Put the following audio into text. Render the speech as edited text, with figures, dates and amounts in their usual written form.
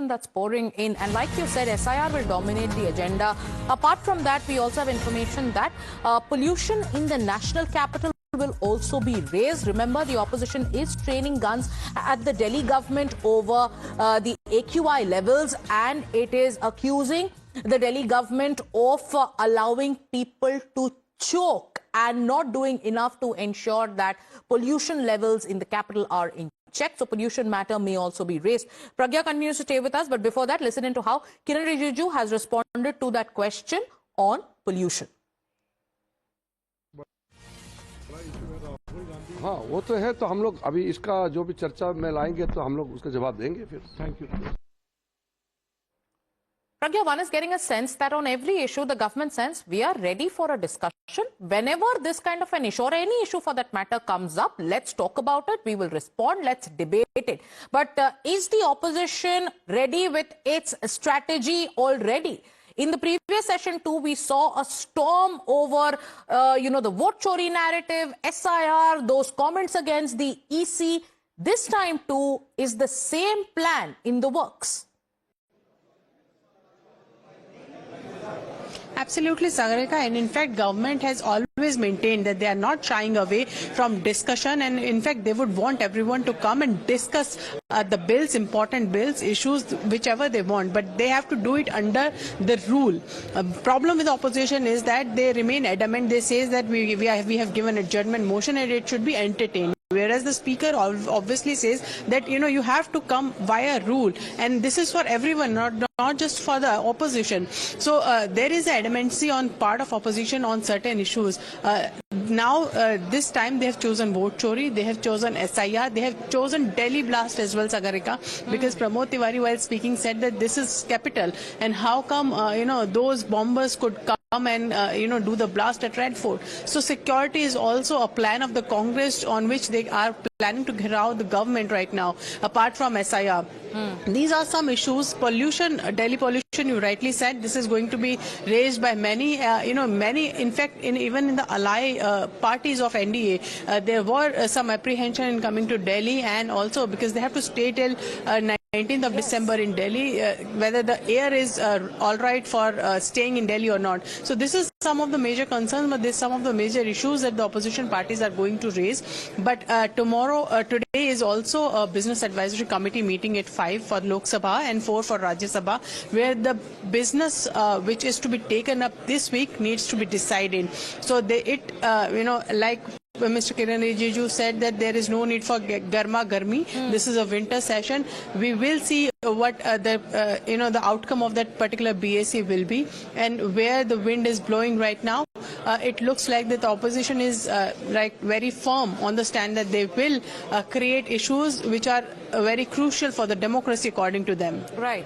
that's pouring in. And like you said, SIR will dominate the agenda. Apart from that, we also have information that pollution in the national capital will also be raised. Remember, the opposition is training guns at the Delhi government over the AQI levels, and it is accusing the Delhi government of allowing people to choke and not doing enough to ensure that pollution levels in the capital are in check. So pollution matter may also be raised. Pragya continues to stay with us, but before that, listen into how Kiran Rijiju has responded to that question on pollution. हाँ वो तो है, तो हम लोग अभी इसका जो भी चर्चा में लाएंगे तो हम लोग उसका जवाब देंगे फिर. Thank you. Pragya, one is getting a sense that on every issue, the government says we are ready for a discussion. Whenever this kind of an issue or any issue for that matter comes up, let's talk about it. We will respond. Let's debate it. But is the opposition ready with its strategy already? In the previous session too, we saw a storm over, the vote chori narrative, SIR, those comments against the EC. This time too, is the same plan in the works? Absolutely, Sagarika, and in fact, government has always maintained that they are not shying away from discussion, and in fact, they would want everyone to come and discuss the bills, important bills, issues, whichever they want, but they have to do it under the rule. Problem with the opposition is that they remain adamant. They say that we have given adjournment motion and it should be entertained. Whereas the speaker obviously says that, you have to come via rule, and this is for everyone, not just for the opposition. So there is adamancy on part of opposition on certain issues. Now, this time they have chosen vote chori, they have chosen SIR, they have chosen Delhi blast as well, Sagarika, because Pramod Tiwari, while speaking, said that this is capital, and how come, those bombers could come and, do the blast at Red Fort. So security is also a plan of the Congress on which they are planning to get out the government right now, apart from SIR. These are some issues. Pollution, Delhi pollution, you rightly said, this is going to be raised by many, in fact, even in the ally parties of NDA, there were some apprehension in coming to Delhi, and also because they have to stay till 19th of December in Delhi, whether the air is all right for staying in Delhi or not. So this is some of the major concerns, but this is some of the major issues that the opposition parties are going to raise. But today is also a business advisory committee meeting at 5 for Lok Sabha and 4 for Rajya Sabha, where the business which is to be taken up this week needs to be decided. So like Mr. Kiran Rijiju said, that there is no need for garma garmi. This is a winter session. We will see what the outcome of that particular BAC will be, and where the wind is blowing right now. It looks like that the opposition is very firm on the stand that they will create issues which are very crucial for the democracy, according to them. Right.